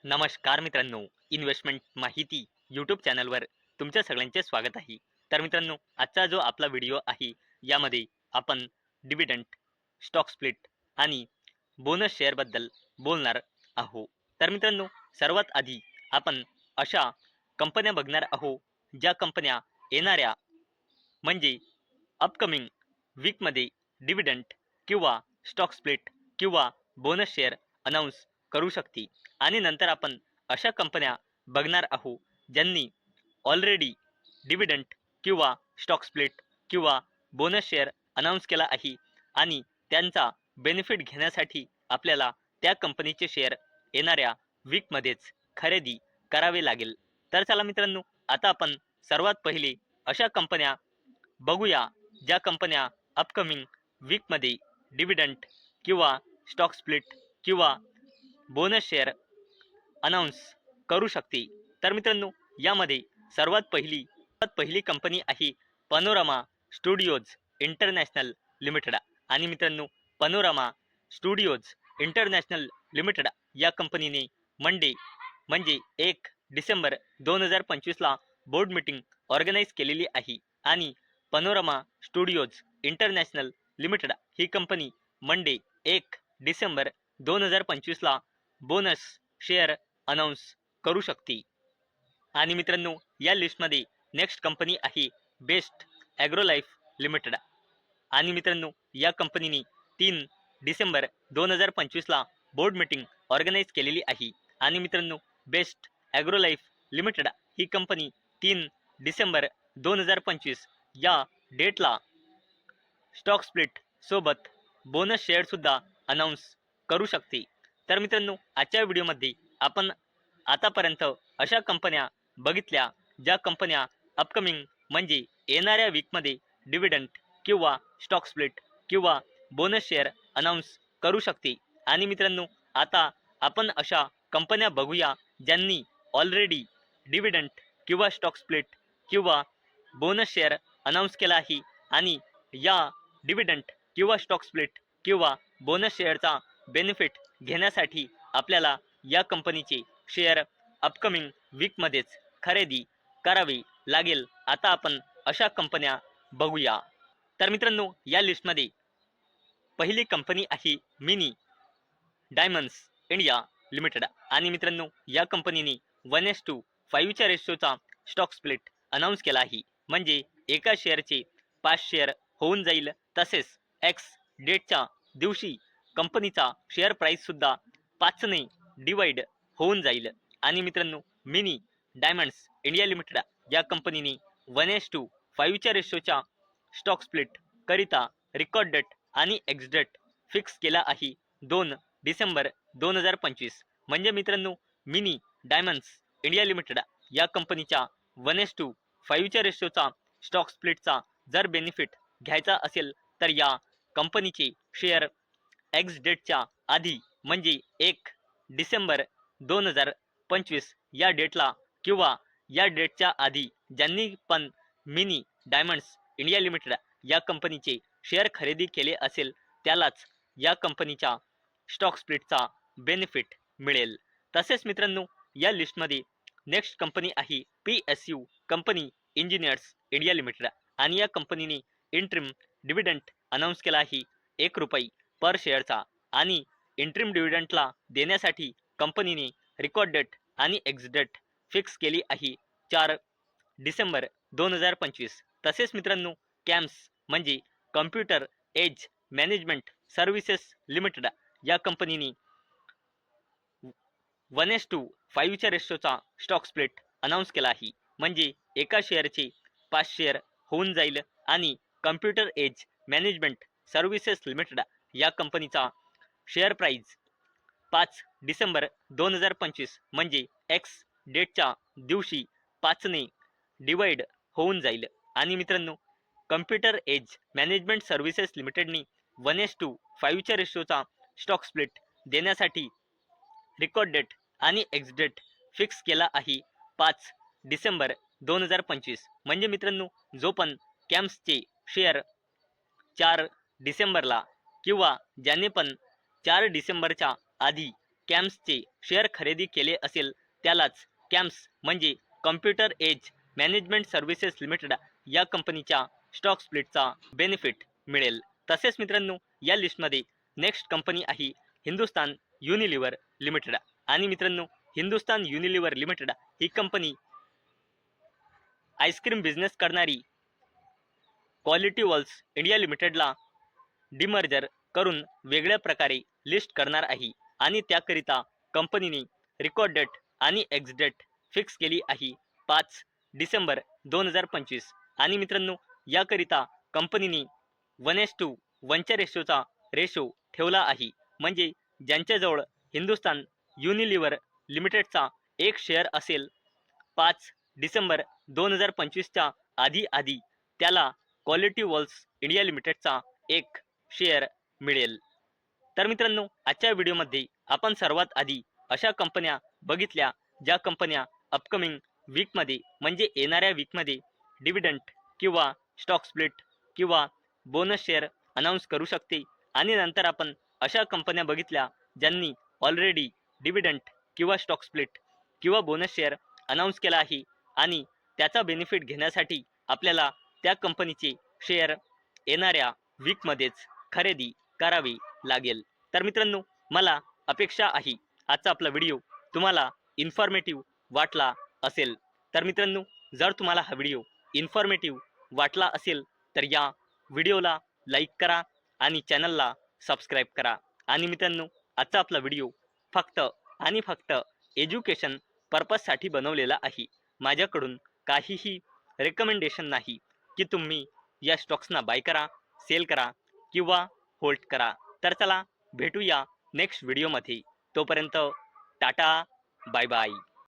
नमस्कार मित्रांनो, इन्व्हेस्टमेंट माहिती यूट्यूब चॅनलवर तुमच्या सगळ्यांचे स्वागत आहे. तर मित्रांनो, आजचा जो आपला व्हिडिओ आहे, यामध्ये आपण डिव्हिडंड, स्टॉक स्प्लिट आणि बोनस शेअरबद्दल बोलणार आहोत. तर मित्रांनो, सर्वात आधी आपण अशा कंपन्या बघणार आहोत, ज्या कंपन्या येणाऱ्या म्हणजे अपकमिंग वीकमध्ये डिव्हिडंड किंवा स्टॉक स्प्लिट किंवा बोनस शेअर अनाऊन्स करू शकते. आणि नंतर आपण अशा कंपन्या बघणार आहोत ज्यांनी ऑलरेडी डिव्हिडंड किंवा स्टॉक स्प्लिट किंवा बोनस शेअर अनाऊन्स केला आहे आणि त्यांचा बेनिफिट घेण्यासाठी आपल्याला त्या कंपनीचे शेअर येणाऱ्या वीकमध्येच खरेदी करावे लागेल. तर चला मित्रांनो, आता आपण सर्वात पहिले अशा कंपन्या बघूया, ज्या कंपन्या अपकमिंग वीकमध्ये डिव्हिडंड किंवा स्टॉक स्प्लिट किंवा बोनस शेअर अनाऊन्स करू शकते. तर मित्रांनो, यामध्ये सर्वात पहिली कंपनी आहे पॅनोरामा स्टुडिओज इंटरनॅशनल लिमिटेड. आणि मित्रांनो, पॅनोरामा स्टुडिओज इंटरनॅशनल लिमिटेड या कंपनीने मंडे म्हणजे 1 डिसेंबर 2025ला बोर्ड मीटिंग ऑर्गनाईज केलेली आहे. आणि पॅनोरामा स्टुडिओज इंटरनॅशनल लिमिटेड ही कंपनी मंडे 1 डिसेंबर 2025ला बोनस शेअर अनाऊन्स करू शकते. आणि मित्रांनो, या लिस्टमध्ये नेक्स्ट कंपनी आहे बेस्ट ॲग्रोलाइफ लिमिटेड. आणि मित्रांनो, या कंपनीने 3 डिसेंबर 2025ला बोर्ड मीटिंग ऑर्गनाईज केलेली आहे. आणि मित्रांनो, बेस्ट ॲग्रोलाइफ लिमिटेड ही कंपनी 3 डिसेंबर 2025 या डेटला स्टॉक स्प्लिट सोबत बोनस शेअरसुद्धा अनाऊन्स करू शकते. तर मित्रांनो, आजच्या व्हिडिओमध्ये आपण आतापर्यंत अशा कंपन्या बघितल्या, ज्या कंपन्या अपकमिंग म्हणजे येणाऱ्या वीकमध्ये डिव्हिडंड किंवा स्टॉक स्प्लिट किंवा बोनस शेअर अनाऊन्स करू शकते. आणि मित्रांनो, आता आपण अशा कंपन्या बघूया ज्यांनी ऑलरेडी डिव्हिडंड किंवा स्टॉक स्प्लिट किंवा बोनस शेअर अनाऊन्स केला आहे. आणि या डिव्हिडंड किंवा स्टॉक स्प्लिट किंवा बोनस शेअरचा बेनिफिट घेण्यासाठी आपल्याला या कंपनीचे शेअर अपकमिंग वीकमध्येच खरेदी करावी लागेल. आता आपण अशा कंपन्या बघूया. तर मित्रांनो, या लिस्टमध्ये पहिली कंपनी आहे मिनी डायमंड्स इंडिया लिमिटेड. आणि मित्रांनो, या कंपनीने 1:5च्या रेशोचा स्टॉक स्प्लिट अनाऊन्स केला आहे. म्हणजे एका शेअरचे 5 शेअर होऊन जाईल. तसेच एक्स डेटच्या दिवशी कंपनीचा शेअर प्राईस सुद्धा 5ने डिवाइड होऊन जाईल. आणि मित्रांनो, मिनी डायमंड्स इंडिया लिमिटेड या कंपनीने 1:5च्या रेशोच्या स्टॉक स्प्लिट करिता रेकॉर्ड डेट आणि एक्स डेट फिक्स केला आहे 2 डिसेंबर 2025. म्हणजे मित्रांनो, मिनी डायमंड्स इंडिया लिमिटेड या कंपनीच्या 1:5च्या रेशोचा स्टॉक स्प्लिटचा जर बेनिफिट घ्यायचा असेल तर या कंपनीचे शेअर एक्स डेटच्या आधी म्हणजे 1 डिसेंबर 2025 या डेटला किंवा या डेटच्या आधी ज्यांनी पण मिनी डायमंड्स इंडिया लिमिटेड या कंपनीचे शेअर खरेदी केले असेल त्यालाच या कंपनीच्या स्टॉक स्प्लिटचा बेनिफिट मिळेल. तसेच मित्रांनो, या लिस्टमध्ये नेक्स्ट कंपनी आहे PSU company engineers India limited. आणि या कंपनीने इंट्रीम डिव्हिडंड अनाऊन्स केला आहे ₹1 पर शेअरचा. आणि इंट्रीम डिव्हिडंडला देण्यासाठी कंपनीने रेकॉर्ड डेट आणि एक्स डेट फिक्स केली आहे 4 डिसेंबर 2025. तसेच मित्रांनो, कॅम्स म्हणजे computer age management services limited या कंपनीने 1:5च्या रेशोचा स्टॉक स्प्लिट अनाऊन्स केला आहे. म्हणजे एका शेअरचे 5 शेअर होऊन जाईल. आणि computer age management services limited या कंपनीचा शेअर प्राईज 5 डिसेंबर 2025 म्हणजे एक्स डेटच्या दिवशी 5ने डिवाइड होऊन जाईल. आणि मित्रांनो, कम्प्युटर एज मॅनेजमेंट सर्व्हिसेस लिमिटेडनी 1:5च्या रेशोचा स्टॉक स्प्लिट देण्यासाठी रेकॉर्ड डेट आणि एक्स डेट फिक्स केला आहे 5 डिसेंबर 2025. म्हणजे मित्रांनो, जो पण कॅम्प्सचे शेअर 4 डिसेंबरला किंवा ज्याने पण 4 डिसेंबरच्या आधी कॅम्सचे शेअर खरेदी केले असेल त्यालाच कॅम्स म्हणजे computer age management services limited या कंपनीच्या स्टॉक स्प्लिटचा बेनिफिट मिळेल. तसेच मित्रांनो, या लिस्टमध्ये नेक्स्ट कंपनी आहे हिंदुस्तान युनिलिव्हर लिमिटेड. आणि मित्रांनो, हिंदुस्तान युनिलिव्हर लिमिटेड ही कंपनी आईस्क्रीम बिझनेस करणारी क्वालिटी वर्ल्स इंडिया लिमिटेडला डिमर्जर करून वेगळ्या प्रकारे लिस्ट करणार आहे. आणि त्याकरिता कंपनीने रेकॉर्ड डेट आणि एक्झिट डेट फिक्स केली आहे 5 डिसेंबर 2025. आणि मित्रांनो, याकरिता कंपनीने 1:1च्या रेशो ठेवला आहे. म्हणजे ज्यांच्याजवळ हिंदुस्तान युनिलिव्हर लिमिटेडचा एक शेअर असेल 5 डिसेंबर 2025च्या आधी त्याला क्वालिटी वर्ल्स इंडिया लिमिटेडचा एक शेअर मिळेल. तर मित्रांनो, आजच्या व्हिडिओमध्ये आपण सर्वात आधी अशा कंपन्या बघितल्या ज्या कंपन्या अपकमिंग वीकमध्ये म्हणजे येणाऱ्या वीकमध्ये डिव्हिडंड किंवा स्टॉक स्प्लिट किंवा बोनस शेअर अनाऊन्स करू शकते. आणि नंतर आपण अशा कंपन्या बघितल्या ज्यांनी ऑलरेडी डिव्हिडंड किंवा स्टॉक स्प्लिट किंवा बोनस शेअर अनाऊन्स केला आहे आणि त्याचा बेनिफिट घेण्यासाठी आपल्याला त्या कंपनीचे शेअर येणाऱ्या वीकमध्येच खरेदी करावी लागेल. तर मित्रांनो, मला अपेक्षा आहे आजचा आपला व्हिडिओ तुम्हाला इन्फॉर्मेटिव्ह वाटला असेल. तर मित्रांनो, जर तुम्हाला हा व्हिडिओ इन्फॉर्मेटिव्ह वाटला असेल तर या व्हिडिओला लाईक करा आणि चॅनलला सबस्क्राईब करा. आणि मित्रांनो, आजचा आपला व्हिडिओ फक्त आणि फक्त एज्युकेशन पर्पजसाठी बनवलेला आहे. माझ्याकडून काहीही रेकमेंडेशन नाही की तुम्ही या स्टॉक्सना बाय करा, सेल करा किंवा होल्ड करा. तर चला भेटूया नेक्स्ट व्हिडिओमध्ये. तोपर्यंत टाटा, बाय बाय.